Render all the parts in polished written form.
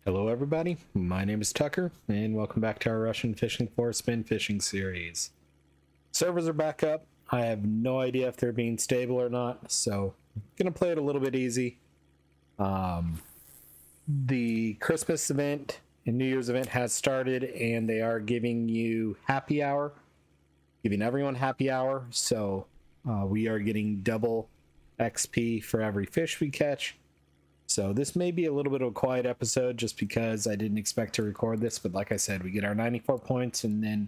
Hello everybody, my name is Tucker, and welcome back to our Russian Fishing for Spin Fishing series. Servers are back up. I have no idea if they're being stable or not, so I'm gonna play it a little bit easy. The Christmas event and New Year's event has started, and they are giving you happy hour, giving everyone happy hour, so we are getting double XP for every fish we catch. So this may be a little bit of a quiet episode just because I didn't expect to record this, but like I said, we get our 94 points and then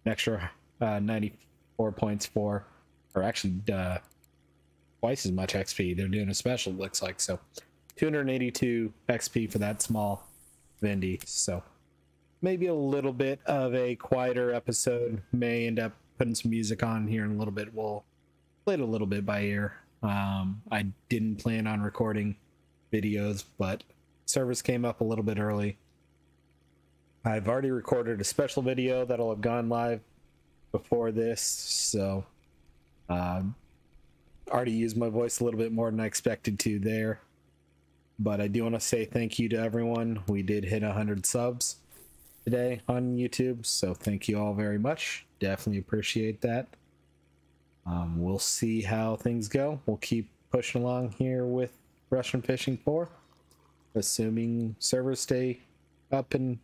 an extra 94 points for, or actually twice as much XP. They're doing a special, it looks like. So 282 XP for that small Vendy. So maybe a little bit of a quieter episode. May end up putting some music on here in a little bit. We'll play it a little bit by ear. I didn't plan on recording videos, but servers came up a little bit early. I've already recorded a special video that'll have gone live before this, so already used my voice a little bit more than I expected to there. But I do want to say thank you to everyone. We did hit 100 subs today on YouTube, so thank you all very much. Definitely appreciate that. We'll see how things go. We'll keep pushing along here with Russian Fishing 4, assuming servers stay up and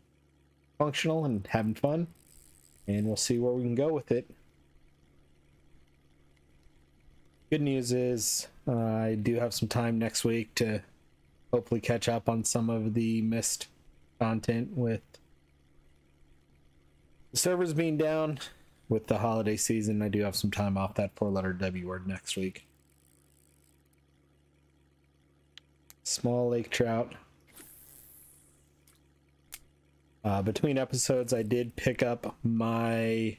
functional and having fun, and we'll see where we can go with it. Good news is I do have some time next week to hopefully catch up on some of the missed content with the servers being down. With the holiday season, I do have some time off that four-letter W word next week. Small lake trout. Between episodes, I did pick up my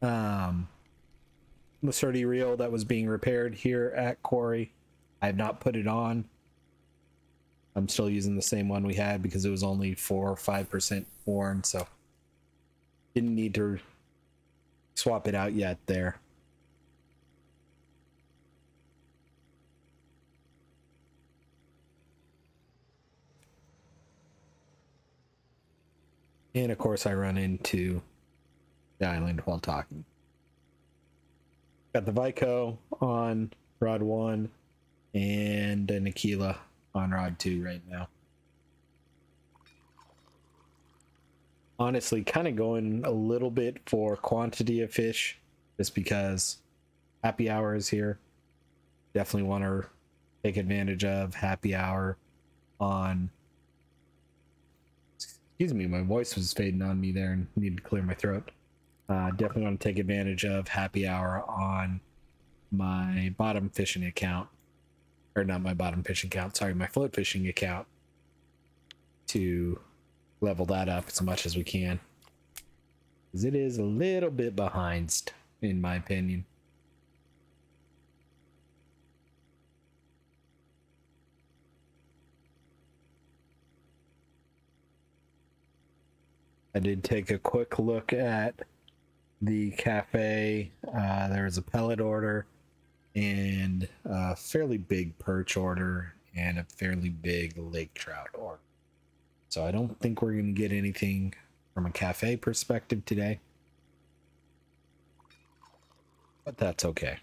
Lacerti reel that was being repaired here at Kuori. I have not put it on. I'm still using the same one we had because it was only 4 or 5% worn, so didn't need to swap it out yet there. And of course I run into the island while talking. Got the Vico on rod 1 and an Aquila on rod 2 right now. Honestly, kind of going a little bit for quantity of fish just because happy hour is here. Definitely want to take advantage of happy hour on... Excuse me, my voice was fading on me there and needed to clear my throat. Definitely want to take advantage of happy hour on my bottom fishing account. Or not my bottom fishing account, sorry, my float fishing account. To level that up as much as we can. Because it is a little bit behind, in my opinion. I did take a quick look at the cafe. There was a pellet order and a fairly big perch order and a fairly big lake trout order. So I don't think we're going to get anything from a cafe perspective today. But that's okay.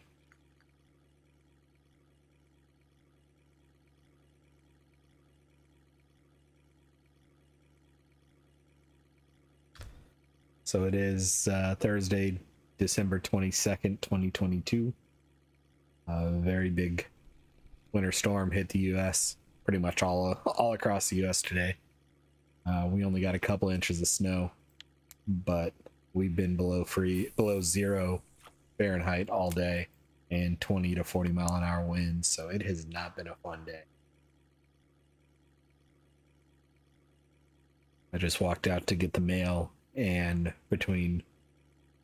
So it is Thursday, December 22nd, 2022. A very big winter storm hit the U.S. pretty much all across the U.S. today. We only got a couple inches of snow, but we've been below 0 Fahrenheit all day and 20 to 40 mile an hour winds, so it has not been a fun day. I just walked out to get the mail, and between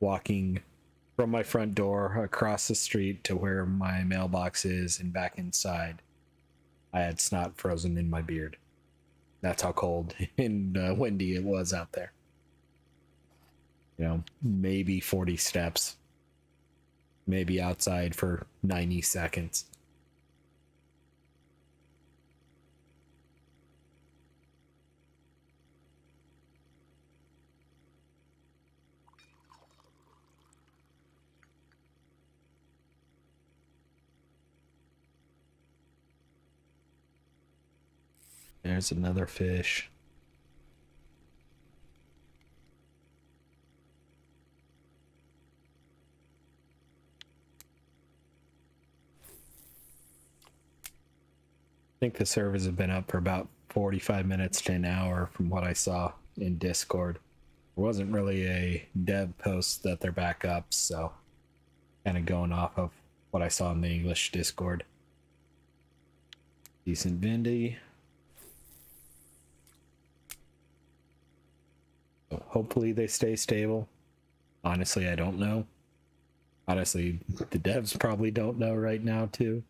walking from my front door across the street to where my mailbox is and back inside, I had snot frozen in my beard. That's how cold and windy it was out there. You know, maybe 40 steps. Maybe outside for 90 seconds. There's another fish. I think the servers have been up for about 45 minutes to an hour from what I saw in Discord. There wasn't really a dev post that they're back up, so kind of going off of what I saw in the English Discord. Decent Vindy. So hopefully they stay stable. Honestly, I don't know. Honestly, the devs probably don't know right now too.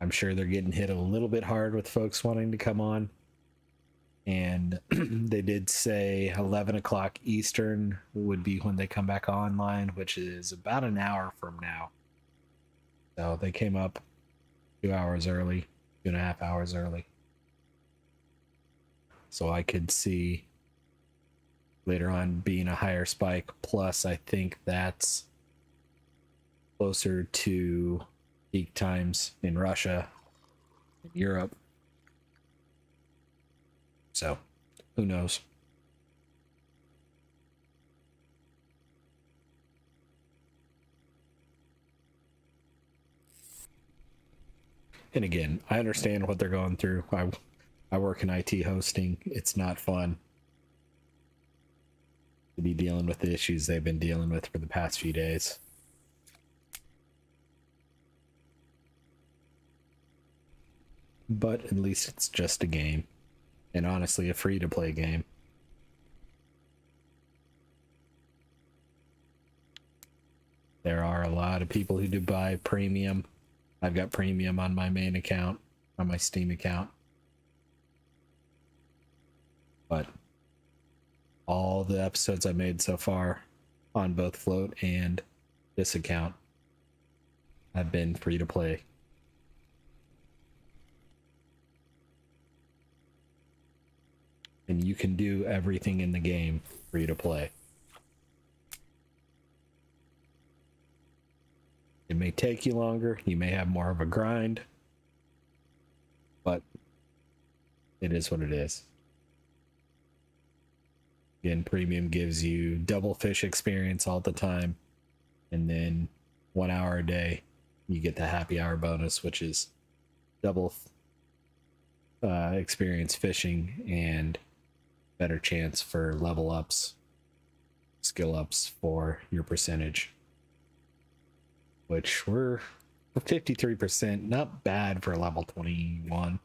I'm sure they're getting hit a little bit hard with folks wanting to come on. And they did say 11 o'clock Eastern would be when they come back online, which is about an hour from now. So they came up 2 hours early, 2.5 hours early. So I could see later on being a higher spike. Plus, I think that's closer to peak times in Russia and Europe. So, who knows? And again, I understand what they're going through. I work in IT hosting. It's not fun to be dealing with the issues they've been dealing with for the past few days. But at least it's just a game. And honestly, a free-to-play game. There are a lot of people who do buy premium. I've got premium on my main account, on my Steam account. But all the episodes I made so far on both Float and this account have been free to play. And you can do everything in the game free to play. It may take you longer, you may have more of a grind, but it is what it is. Again, premium gives you double fish experience all the time, and then 1 hour a day you get the happy hour bonus, which is double experience fishing and better chance for level ups, skill ups for your percentage, which we're 53%, not bad for level 21.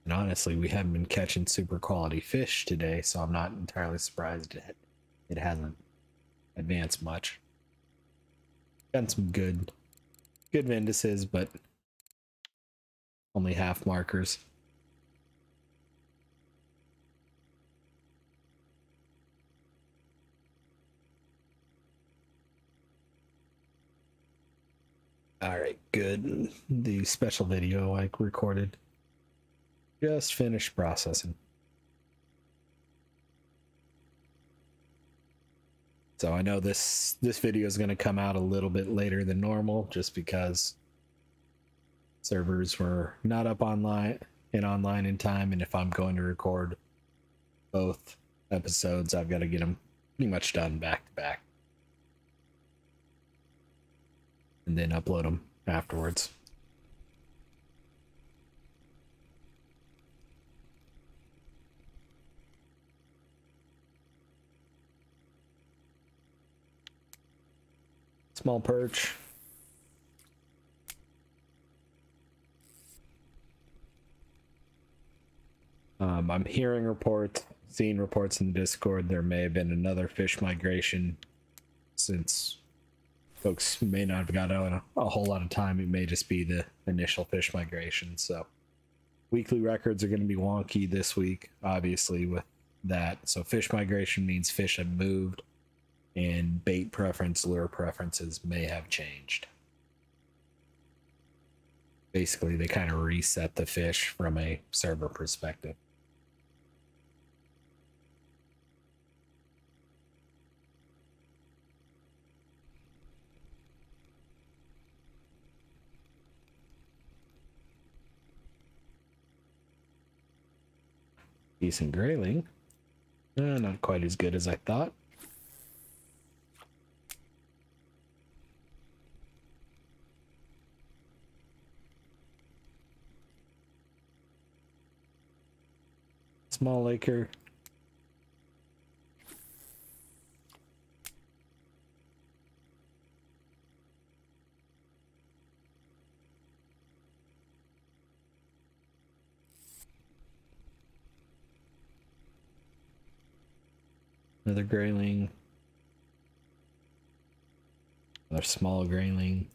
And honestly, we haven't been catching super quality fish today, so I'm not entirely surprised it hasn't advanced much. Gotten some good Venduses, but only half markers. All right, good. The special video I recorded just finished processing. So I know this video is going to come out a little bit later than normal just because servers were not up online in time, and if I'm going to record both episodes, I've got to get them pretty much done back to back and then upload them afterwards. Small perch. I'm hearing reports, seeing reports in the Discord, there may have been another fish migration, since folks may not have got out a whole lot of time. It may just be the initial fish migration. So weekly records are going to be wonky this week, obviously, with that. So fish migration means fish have moved, and bait preference, lure preferences may have changed. Basically, they kind of reset the fish from a server perspective. Decent grayling. Not quite as good as I thought. Small laker. Another grayling. Another small grayling.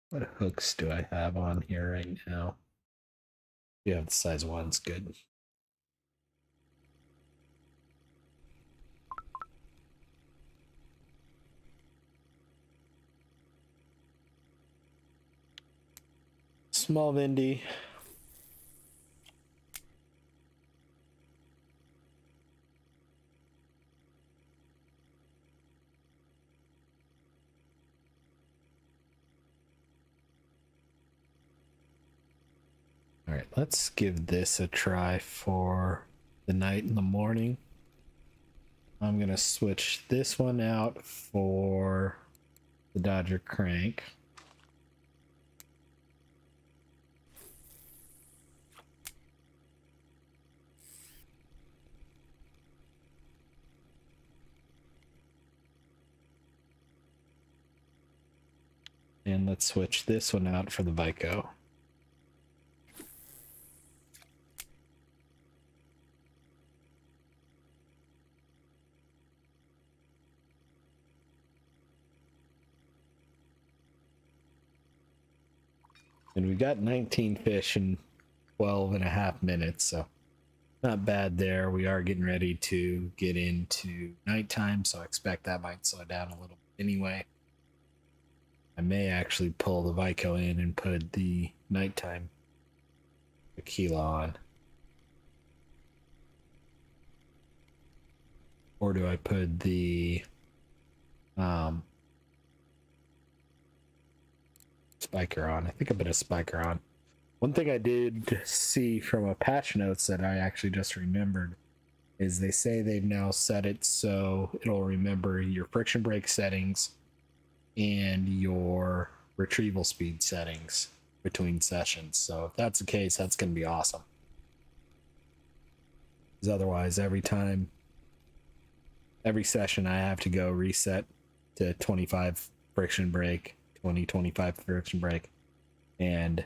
What hooks do I have on here right now? We have the size 1's good. Small Vindy. All right, let's give this a try for the night and the morning. I'm gonna switch this one out for the Dodger crank. And let's switch this one out for the Vico. And we got 19 fish in 12 and a half minutes, so not bad there. We are getting ready to get into nighttime, so I expect that might slow down a little bit anyway. I may actually pull the Vico in and put the nighttime tequila on. Or do I put the spiker on? I think I put a spiker on. One thing I did see from a patch notes that I actually just remembered is they say they've now set it so it'll remember your friction brake settings and your retrieval speed settings between sessions. So if that's the case, that's going to be awesome. Because otherwise, every session, I have to go reset to 25 friction brake, 25 friction brake, and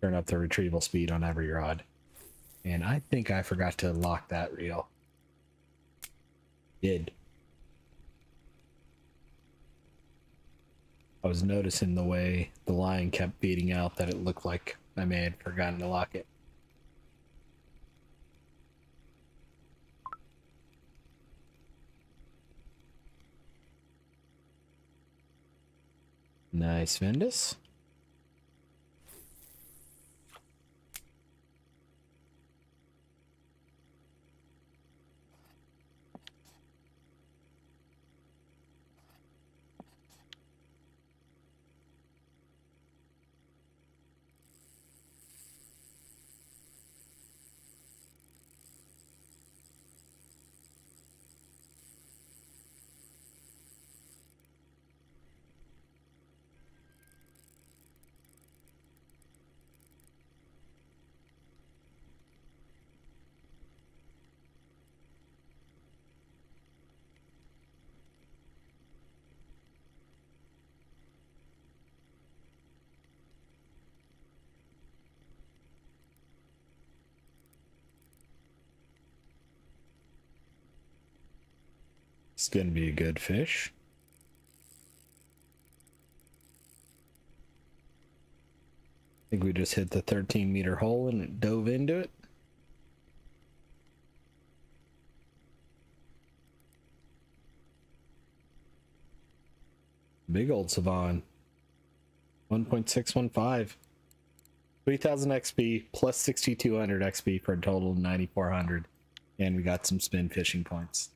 turn up the retrieval speed on every rod. And I think I forgot to lock that reel. Did. I was noticing the way the line kept beating out that it looked like I may have forgotten to lock it. Nice, Vendus. It's gonna be a good fish. I think we just hit the 13-meter hole and it dove into it. Big old Savan. 1.615. 3000 XP plus 6200 XP for a total of 9400. And we got some spin fishing points.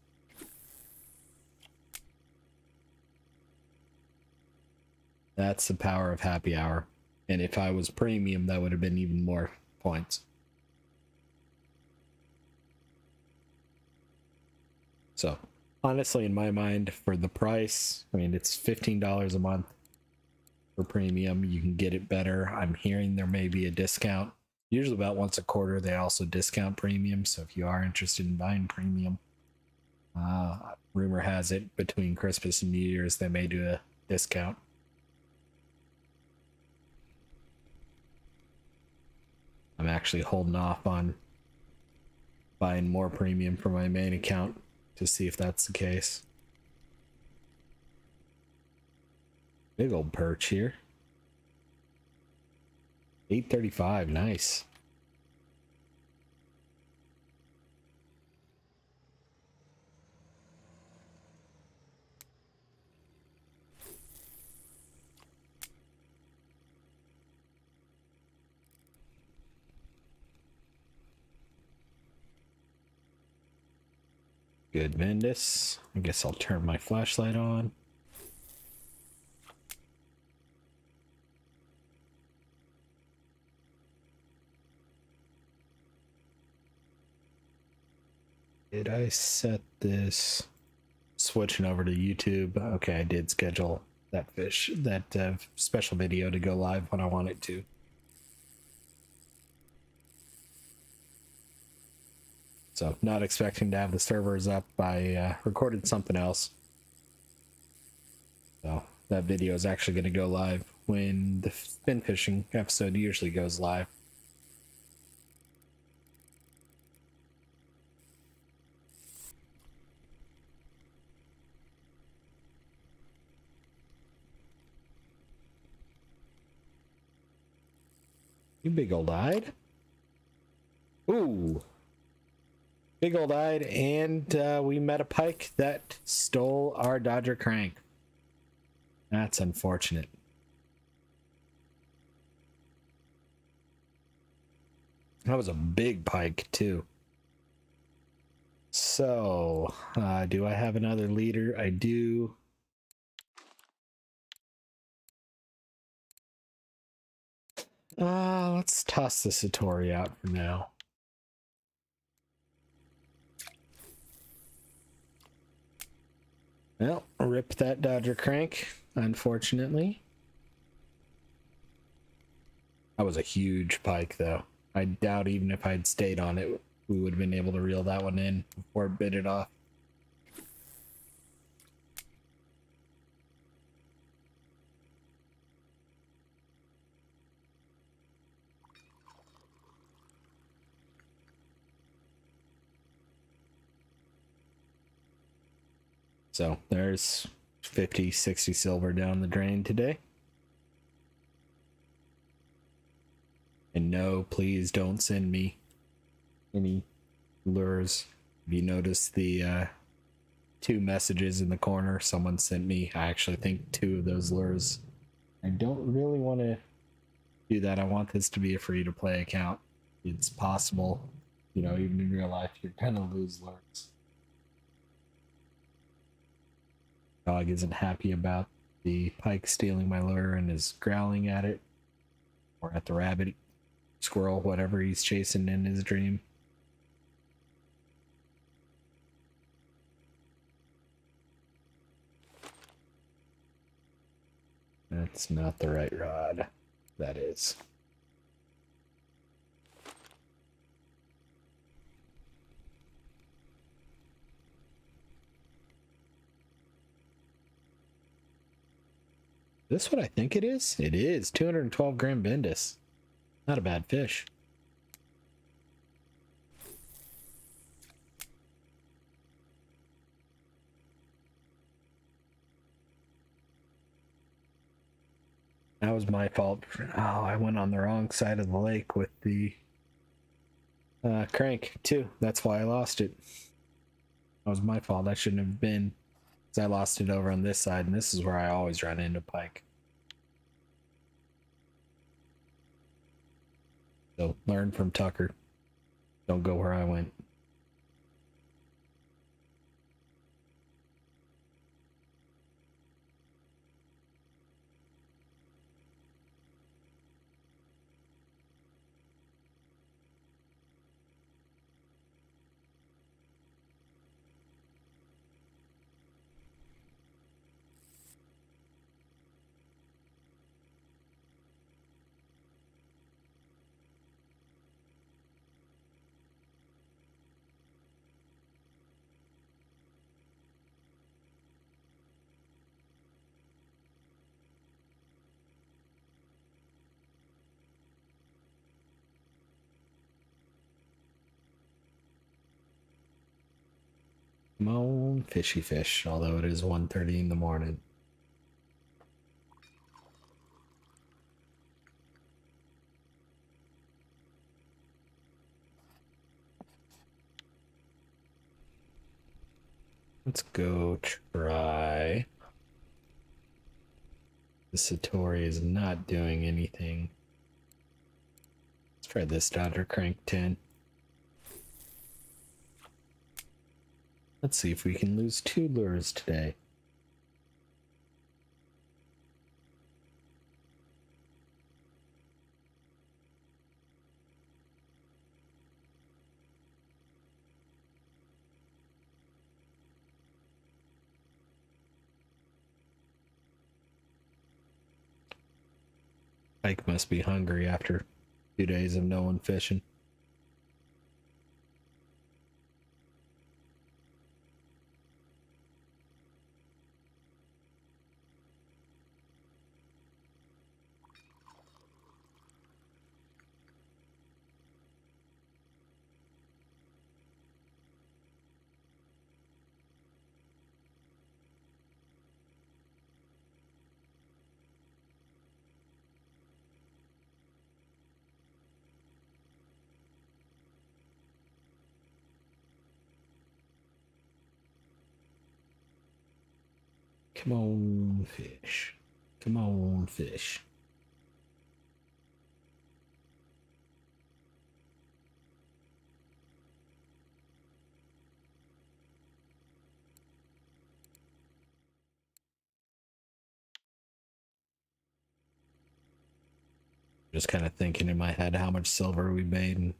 That's the power of happy hour. And if I was premium, that would have been even more points. So honestly, in my mind, for the price, I mean, it's $15 a month for premium. You can get it better. I'm hearing there may be a discount. Usually about once a quarter, they also discount premium. So if you are interested in buying premium, rumor has it between Christmas and New Year's, they may do a discount. I'm actually holding off on buying more premium for my main account to see if that's the case. Big old perch here. 835, nice. Good Vendus. I guess I'll turn my flashlight on. Did I set this? Switching over to YouTube. Okay, I did schedule that special video to go live when I want it to. So not expecting to have the servers up. I recorded something else. So that video is actually going to go live when the spin fishing episode usually goes live. You big old eyed. Ooh. Big old eyed, and we met a pike that stole our Dodger crank. That's unfortunate. That was a big pike too. So, do I have another leader? I do. Let's toss the Satori out for now. Well, rip that Dodger crank, unfortunately. That was a huge pike, though. I doubt even if I'd stayed on it, we would have been able to reel that one in before it bit it off. So there's 50, 60 silver down the drain today. And no, please don't send me any lures. If you notice the 2 messages in the corner someone sent me, I actually think 2 of those lures. I don't really want to do that. I want this to be a free-to-play account. It's possible, you know, even in real life, you're gonna lose lures. Dog isn't happy about the pike stealing my lure and is growling at it, or at the rabbit, squirrel, whatever he's chasing in his dream. That's not the right rod. That is. This what I think it is? It is 212 gram Bendis. Not a bad fish. That was my fault. Oh, I went on the wrong side of the lake with the crank too. That's why I lost it. That was my fault. I shouldn't have been, because I lost it over on this side, and this is where I always run into pike. So learn from Tucker. Don't go where I went. Come on, fishy fish, although it is 1:30 in the morning. Let's go try. The Satori is not doing anything. Let's try this Dodger Crank 10. Let's see if we can lose 2 lures today. Pike must be hungry after 2 days of no one fishing. Come on, fish. Come on, fish. Just kind of thinking in my head how much silver we made, and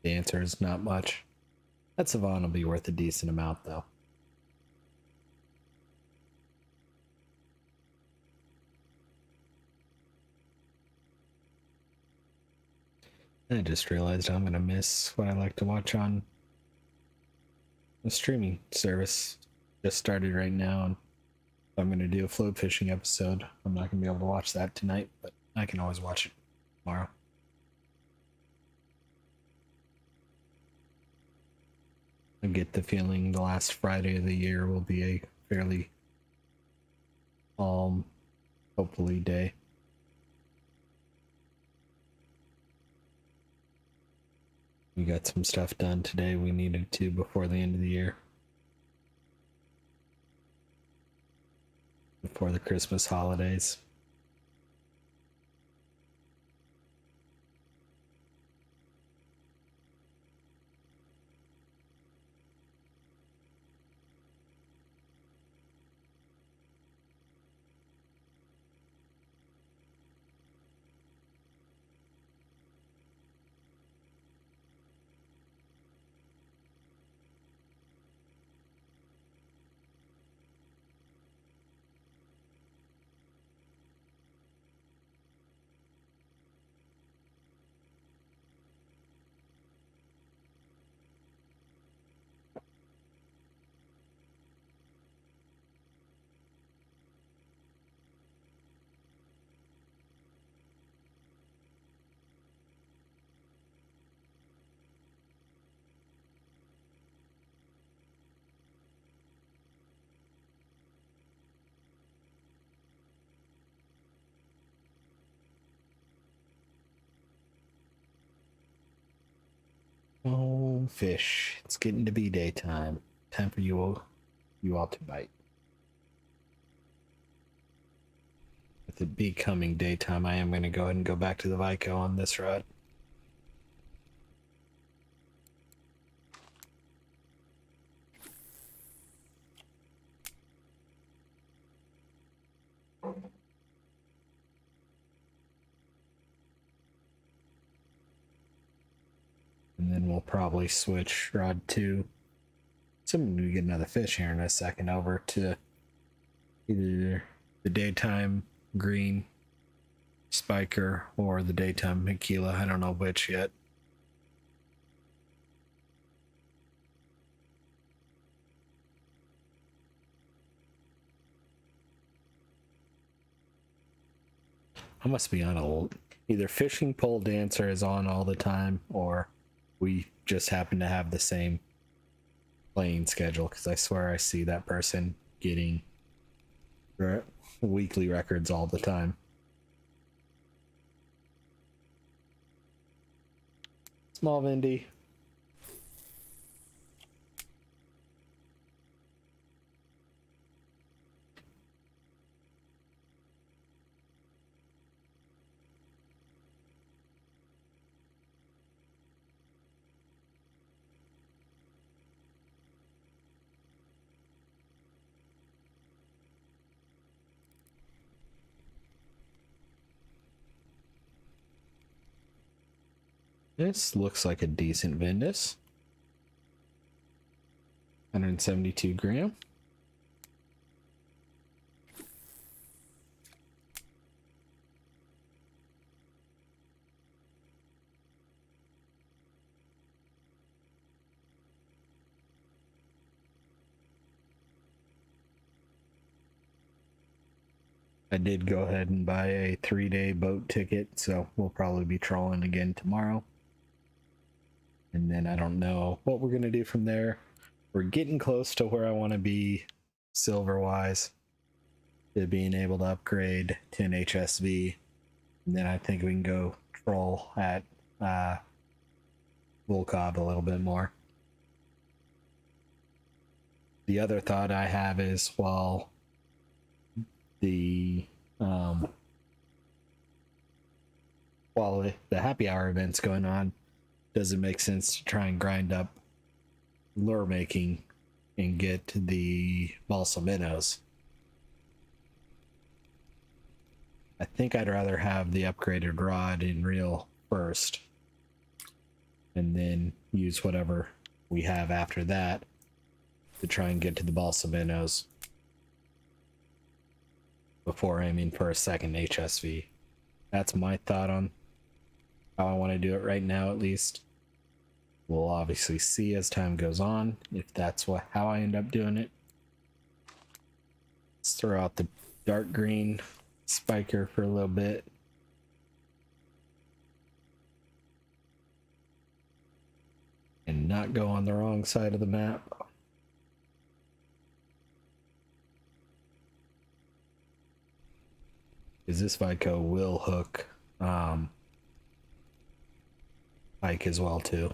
the answer is not much. That Savon will be worth a decent amount, though. I just realized I'm gonna miss what I like to watch on the streaming service. Just started right now, and I'm gonna do a float fishing episode. I'm not gonna be able to watch that tonight, but I can always watch it tomorrow. I get the feeling the last Friday of the year will be a fairly calm, hopefully, day. We got some stuff done today we needed to before the end of the year. Before the Christmas holidays. Oh, fish. It's getting to be daytime. Time for you all to bite. With it becoming daytime, I am going to go ahead and go back to the Vico on this rod. And then we'll probably switch rod 2. Assuming we get another fish here in a second, over to either the daytime green spiker or the daytime Aquila. I don't know which yet. I must be on either fishing pole dancer is on all the time, or we just happen to have the same playing schedule, because I swear I see that person getting weekly records all the time. Small Vindy. This looks like a decent Vindus. 172 gram. I did go ahead and buy a 3-day boat ticket, so we'll probably be trolling again tomorrow. And then I don't know what we're going to do from there. We're getting close to where I want to be silver-wise, to being able to upgrade to an HSV. And then I think we can go troll at Volkov a little bit more. The other thought I have is, while the happy hour event's going on, does it make sense to try and grind up lure making and get the balsa minnows? I think I'd rather have the upgraded rod in reel first, and then use whatever we have after that to try and get to the balsa minnows before aiming for a second HSV. That's my thought on how I want to do it right now, at least. We'll obviously see as time goes on if that's how I end up doing it. Let's throw out the dark green spiker for a little bit. And not go on the wrong side of the map. Because this Vico will hook Pike as well too.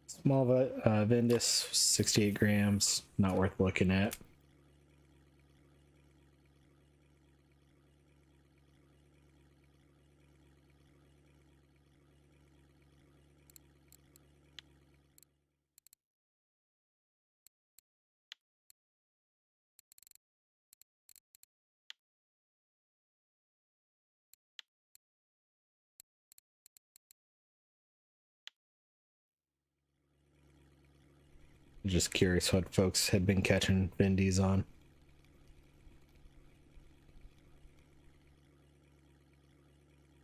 Small Vindus, 68 grams, not worth looking at. Just curious what folks had been catching Vindies on.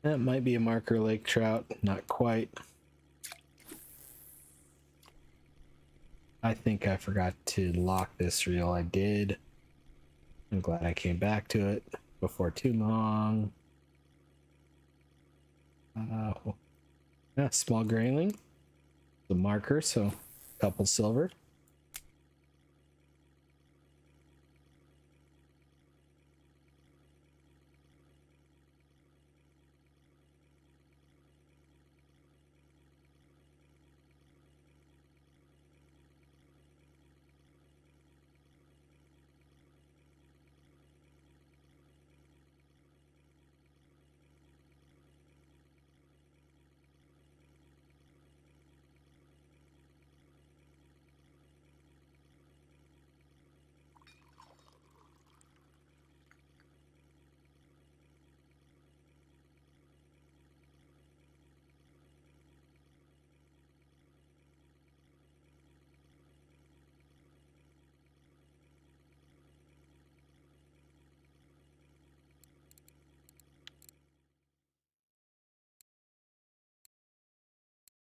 That might be a marker lake trout, not quite. I think I forgot to lock this reel. I did. I'm glad I came back to it before too long. Yeah, small grayling. The marker, so a couple silver.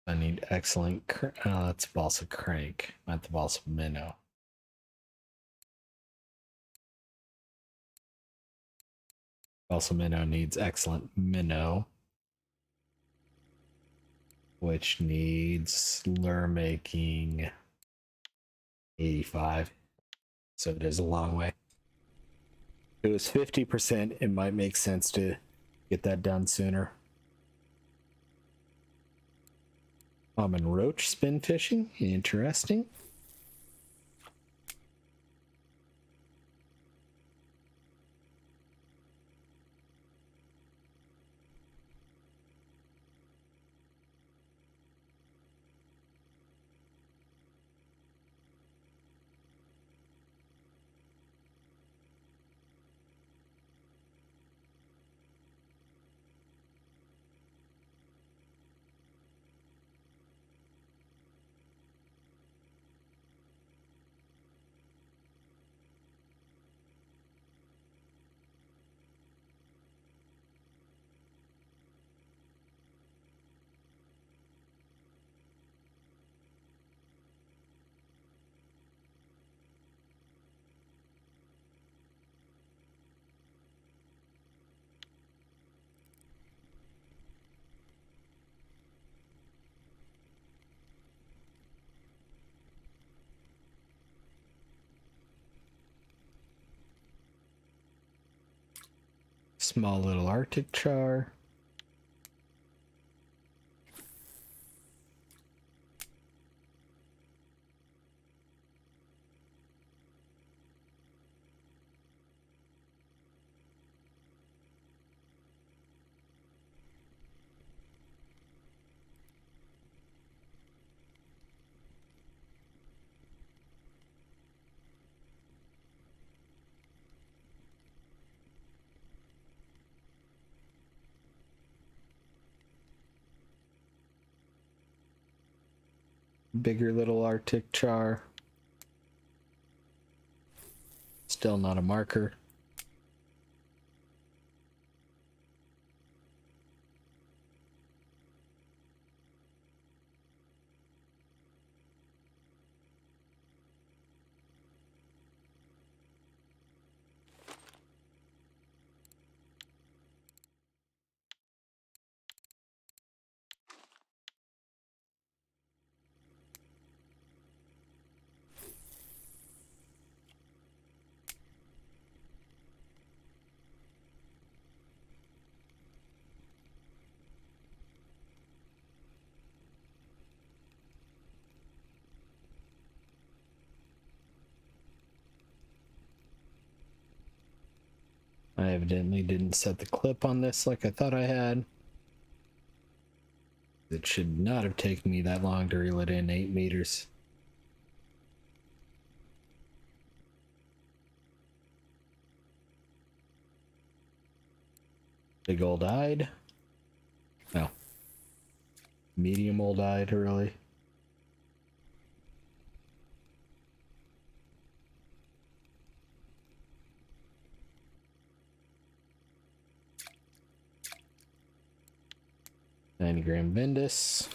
I need excellent. That's balsa crank, not the balsa minnow. Balsa minnow needs excellent minnow. which needs lure making 85. So it is a long way. If it was 50%, it might make sense to get that done sooner. Common roach spin fishing, interesting. Small little Arctic char. Bigger little Arctic char. Still not a marker. I evidently didn't set the clip on this like I thought I had. It should not have taken me that long to reel it in 8 meters. Big old eyed. No. Medium old eyed, really. $90-gram Vindus.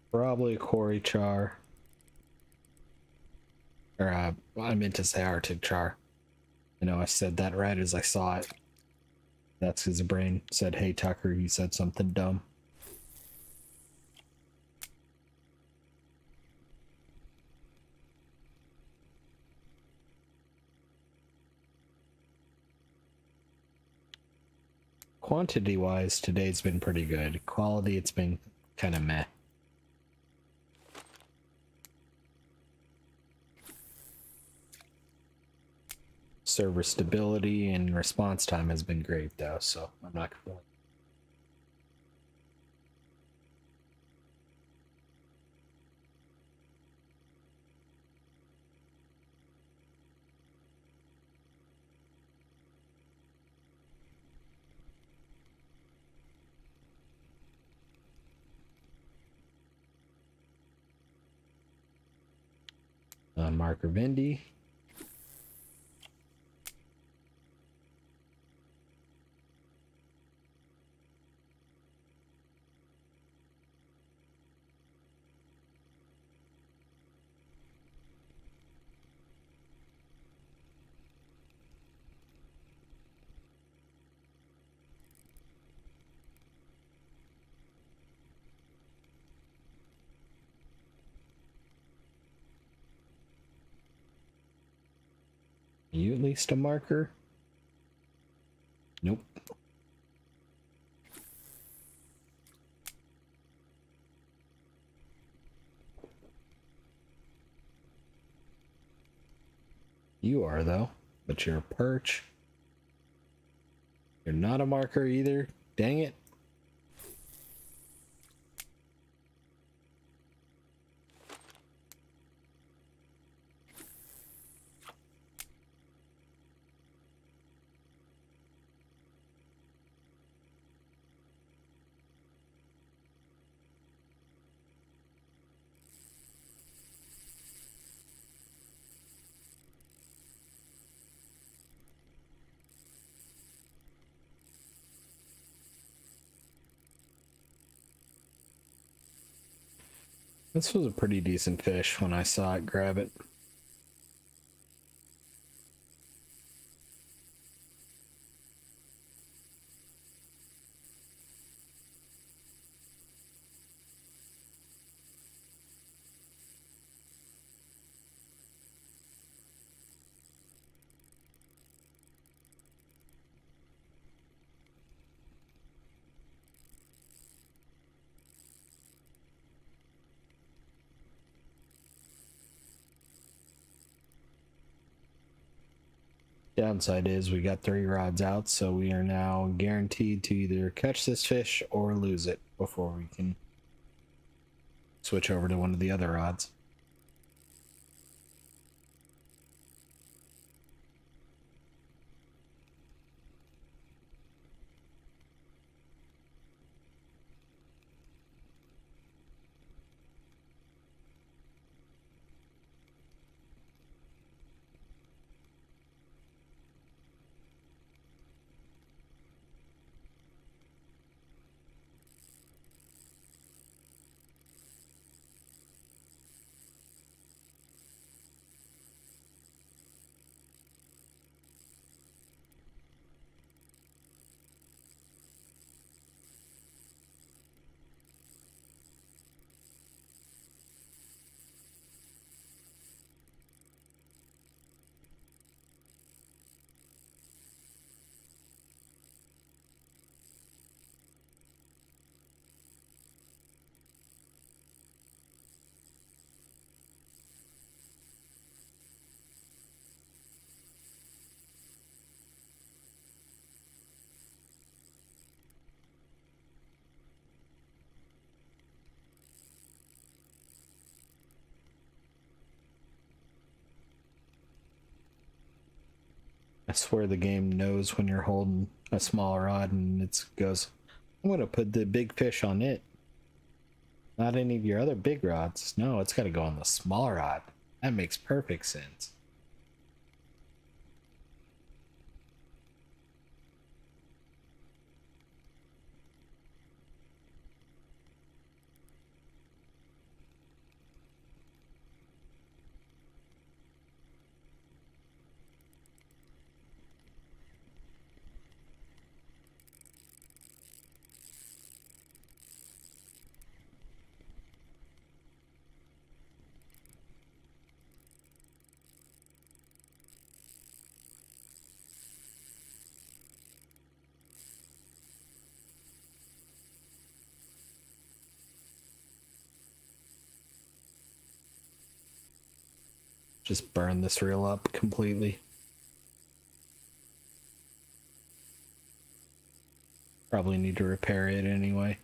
Probably a Kuori char. Or, I meant to say Arctic char. You know, I said that right as I saw it. That's because the brain said, hey, Tucker, you said something dumb. Quantity-wise, today's been pretty good. Quality, it's been kind of meh. Server stability and response time has been great though, so I'm not complaining. Marker Vindy. Are you at least a marker? Nope. You are though, but you're a perch. You're not a marker either. Dang it. This was a pretty decent fish when I saw it grab it. Downside is we got 3 rods out, so we are now guaranteed to either catch this fish or lose it before we can switch over to one of the other rods. I swear the game knows when you're holding a small rod and it goes, I'm going to put the big fish on it. Not any of your other big rods. No, it's got to go on the small rod. That makes perfect sense. Just burn this reel up completely. Probably need to repair it anyway.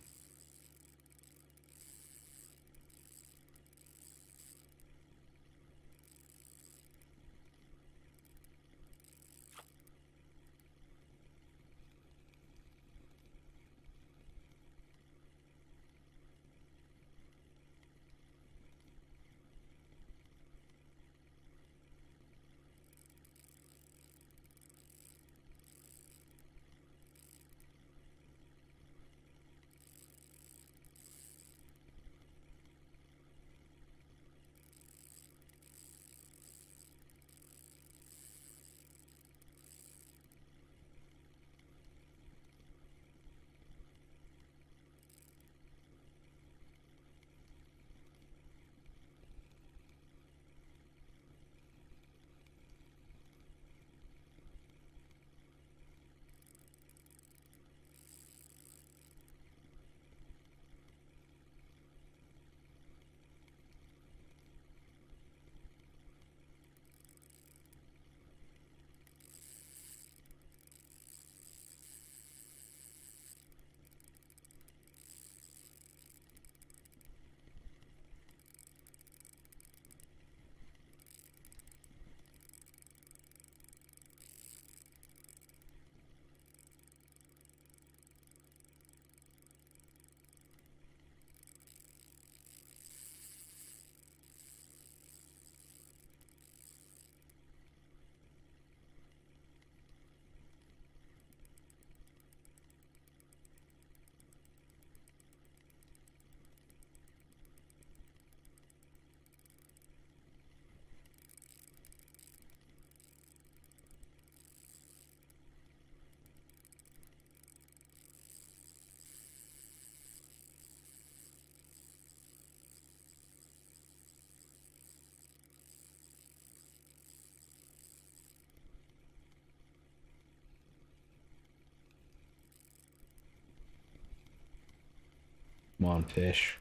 Come on, fish.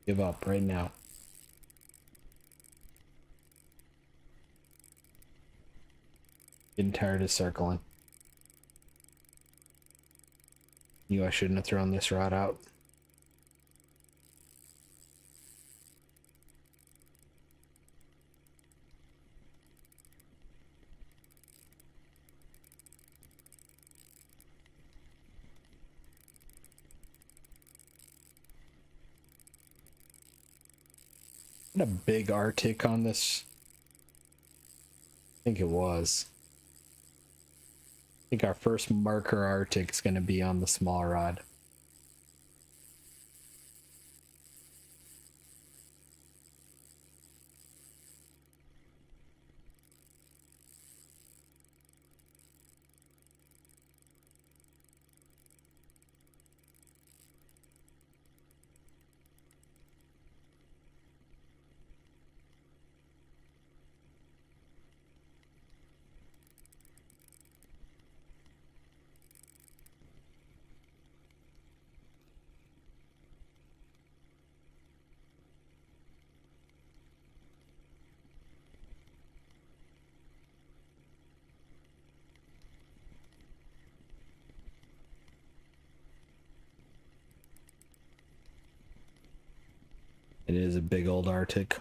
Give up right now. Getting tired of circling. Knew I shouldn't have thrown this rod out. What a big Arctic on this. I think it was. I think our first marker Arctic is going to be on the small rod. It is a big old Arctic.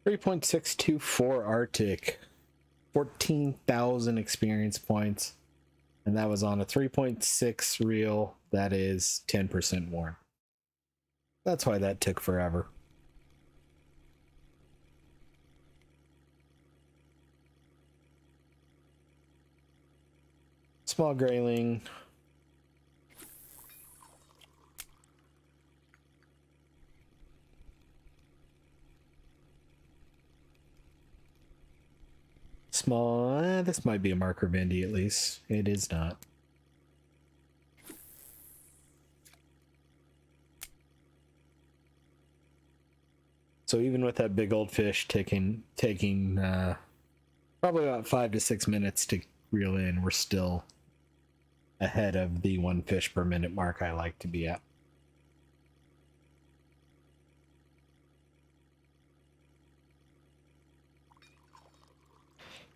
.624 Arctic. 14,000 experience points, and that was on a 3.6 reel. That is 10% more. That's why that took forever. Small grayling. Small, this might be a marker bendy at least. It is not. So even with that big old fish taking probably about 5 to 6 minutes to reel in, we're still ahead of the 1 fish per minute mark I like to be at.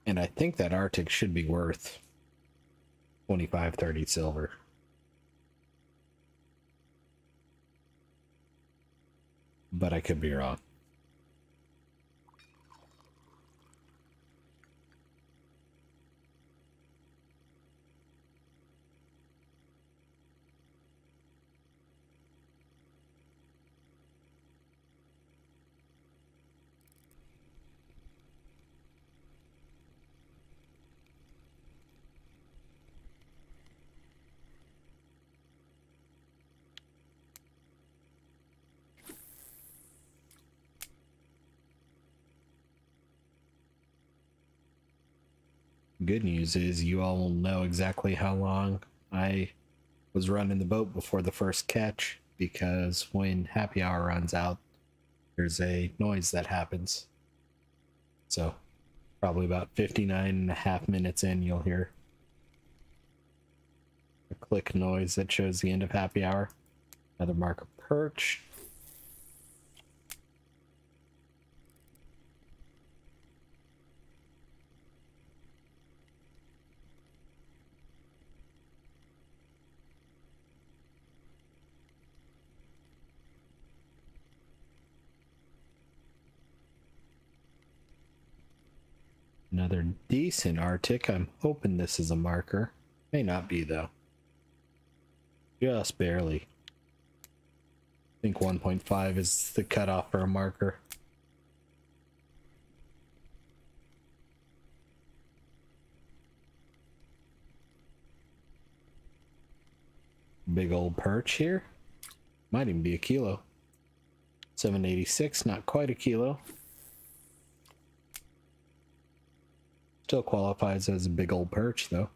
And I think that Arctic should be worth 25, 30 silver. But I could be wrong. Good news is you all will know exactly how long I was running the boat before the first catch, because when happy hour runs out, there's a noise that happens. So probably about 59.5 minutes in, you'll hear a click noise that shows the end of happy hour. Another mark of perch. Another decent Arctic. I'm hoping this is a marker. May not be, though. Just barely. I think 1.5 is the cutoff for a marker. Big old perch here. Might even be a kilo. 786, not quite a kilo. Still qualifies as a big old perch, though.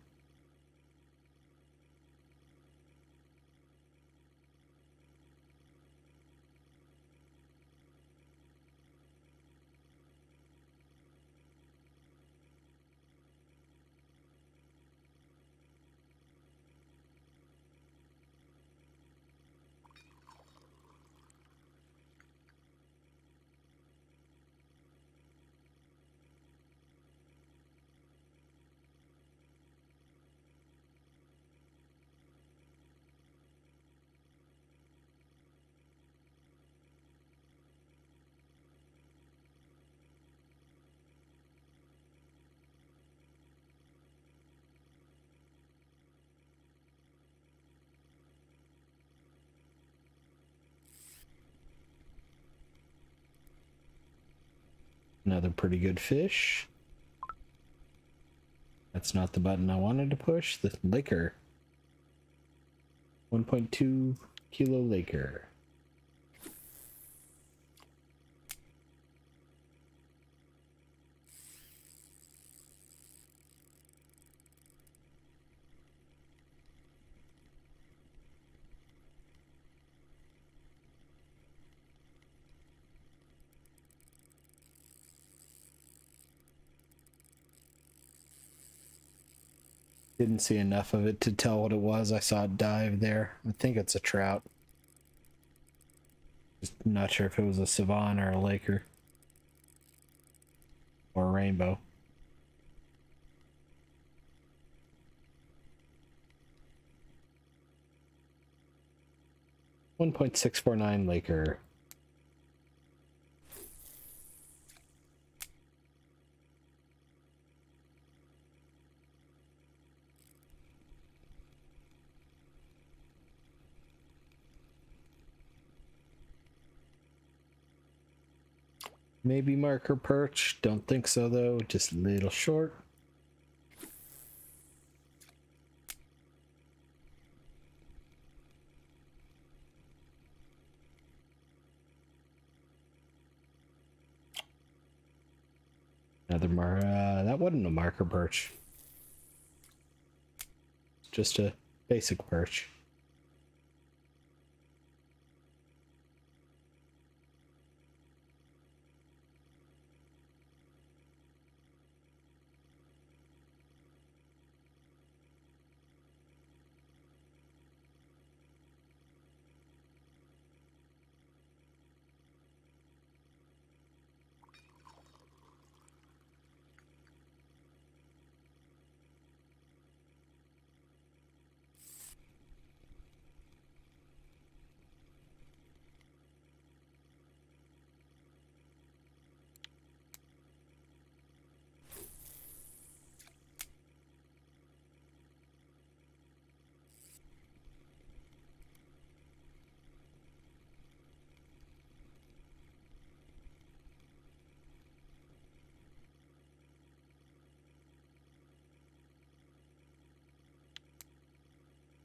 Another pretty good fish. That's not the button I wanted to push. The Laker. 1.2 kilo Laker. Didn't see enough of it to tell what it was. I saw it dive there. I think it's a trout. Just not sure if it was a Savon or a Laker. Or a rainbow. .649 Laker. Maybe marker perch. Don't think so though. Just a little short. Another that wasn't a marker perch. Just a basic perch.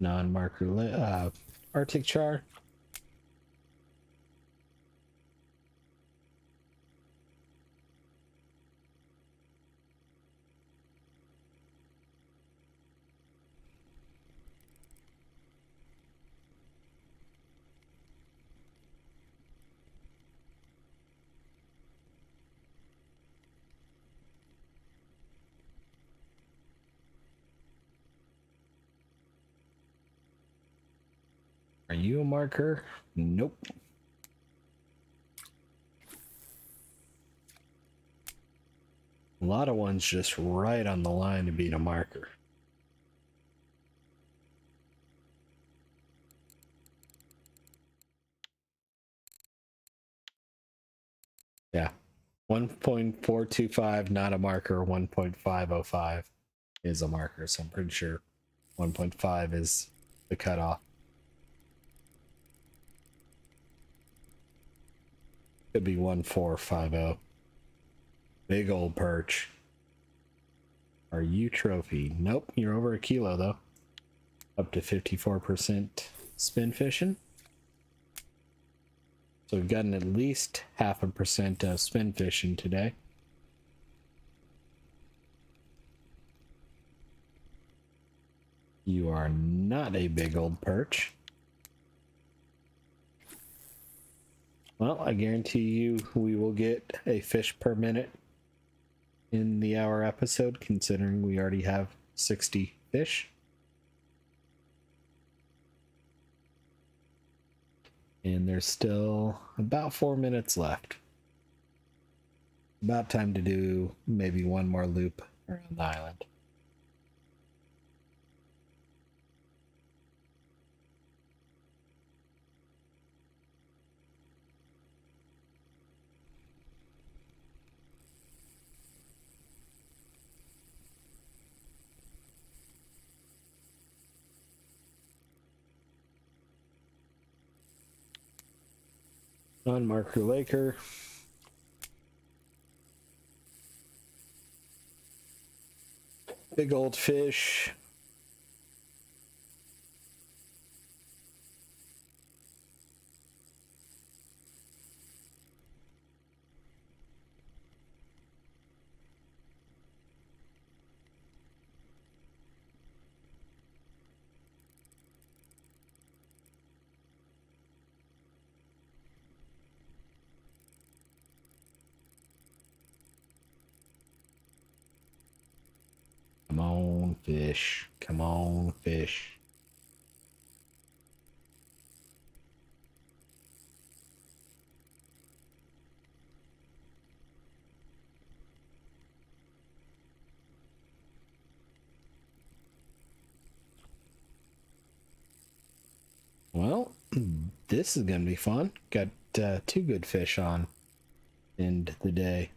non-marker Arctic char. Are you a marker? Nope. A lot of ones just right on the line to being a marker. Yeah. 1.425 not a marker. 1.505 is a marker. So I'm pretty sure 1.5 is the cutoff. Could be 1450. Big old perch. Are you trophy? Nope, you're over a kilo though. Up to 54% spin fishing. So we've gotten at least 0.5% of spin fishing today. You are not a big old perch. Well, I guarantee you we will get a fish per minute in the hour episode, considering we already have 60 fish. And there's still about 4 minutes left. About time to do maybe one more loop around the island. Non-marker Laker. Big old fish. Come on, fish. Come on, fish. Well, this is going to be fun. Got 2 good fish on end the day.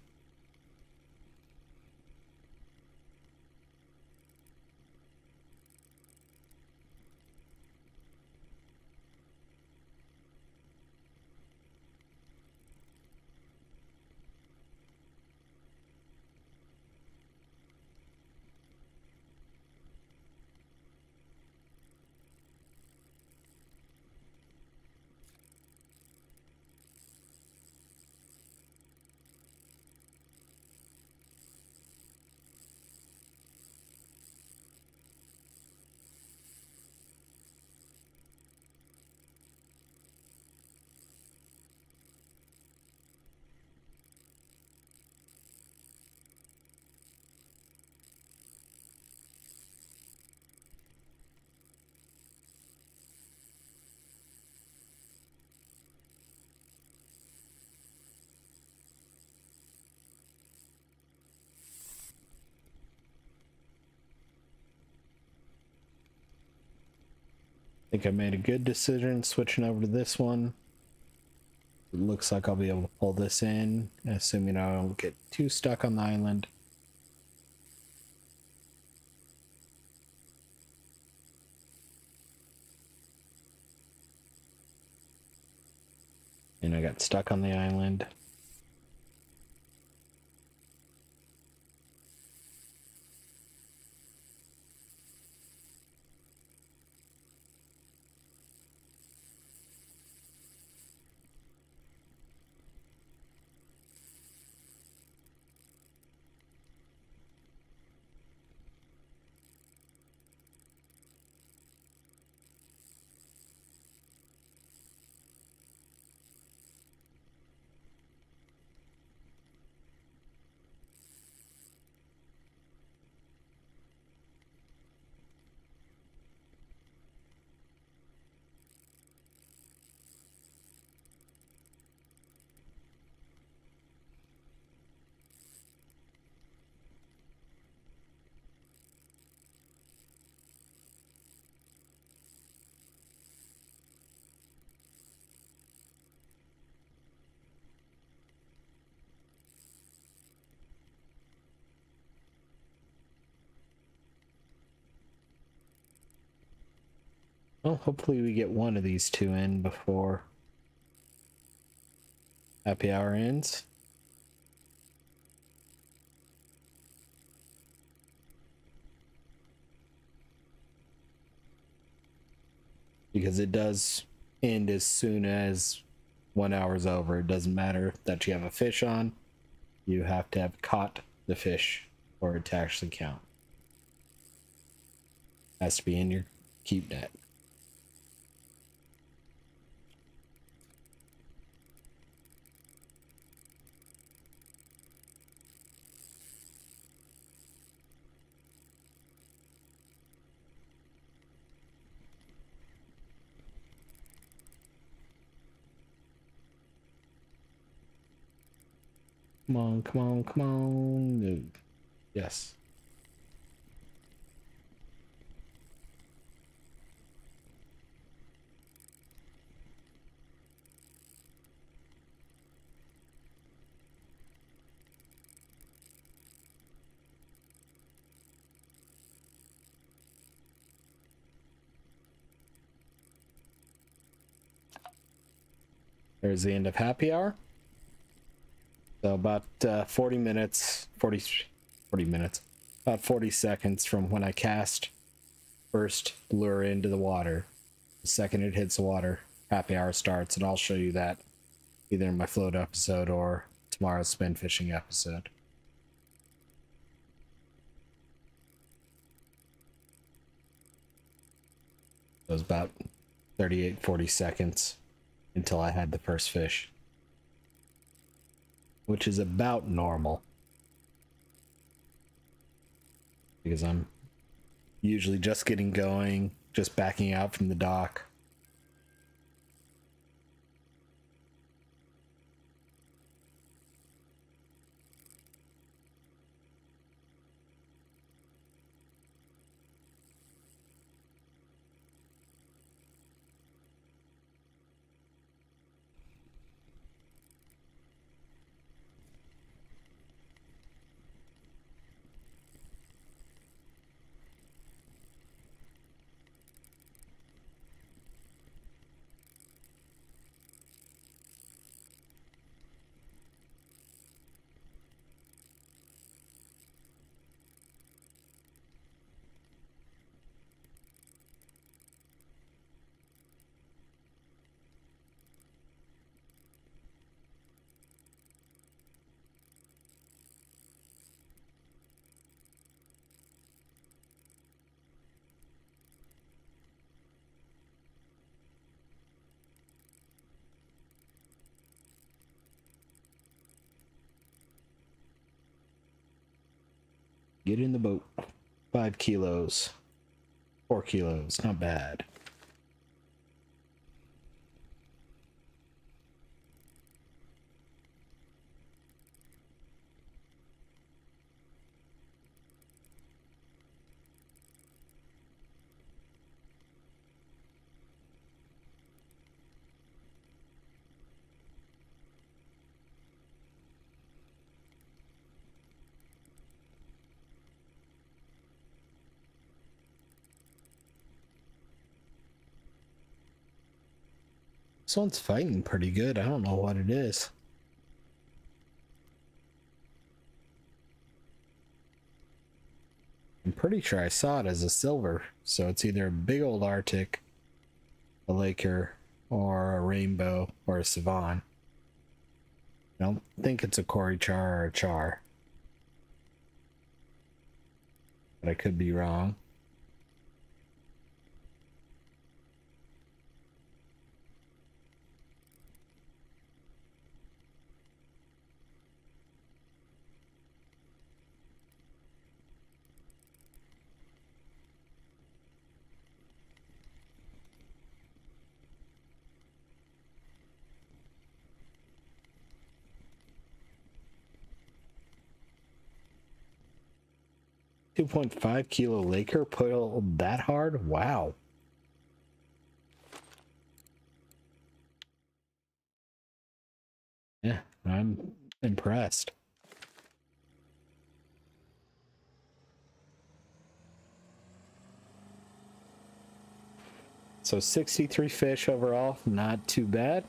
I think I made a good decision switching over to this one. It looks like I'll be able to pull this in, assuming I don't get too stuck on the island. And I got stuck on the island. Well, hopefully we get one of these two in before happy hour ends. Because it does end as soon as 1 hour's over. It doesn't matter that you have a fish on. You have to have caught the fish for it to actually count. Has to be in your keep net. Come on, come on, come on. No. Yes. There's the end of happy hour. So about 40 minutes, 40 minutes, about 40 seconds from when I cast first lure into the water. The second it hits the water, happy hour starts, and I'll show you that either in my float episode or tomorrow's spin fishing episode. It was about 38, 40 seconds until I had the first fish, which is about normal because I'm usually just getting going, just backing out from the dock. Get in the boat. 5 kilos. 4 kilos. Not bad. This one's fighting pretty good. I don't know what it is. I'm pretty sure I saw it as a silver, so it's either a big old Arctic, a Laker, or a Rainbow, or a Savon. I don't think it's a Kuori char or a char, but I could be wrong. .5 kilo Laker pulled that hard? Wow. Yeah, I'm impressed. So 63 fish overall, not too bad.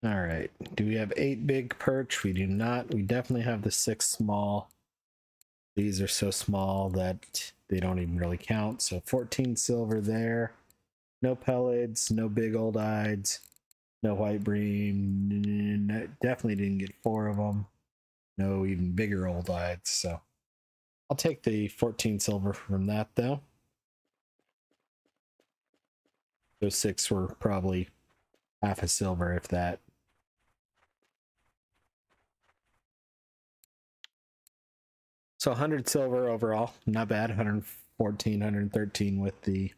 All right. Do we have 8 big perch? We do not. We definitely have the 6 small. These are so small that they don't even really count. So 14 silver there. No pellets, no big old eyes, no white bream. Definitely didn't get 4 of them. No even bigger old eyes. So I'll take the 14 silver from that though. Those 6 were probably half a silver, if that. So 100 silver overall, not bad. 114, 113 with the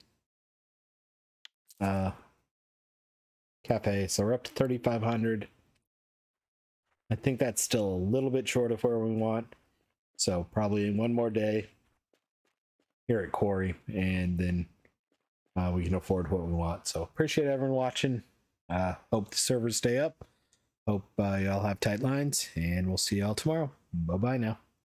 cafe. So we're up to 3,500. I think that's still a little bit short of where we want. So probably in one more day here at Kuori, and then we can afford what we want. So appreciate everyone watching. Hope the servers stay up. Hope y'all have tight lines, and we'll see y'all tomorrow. Bye-bye now.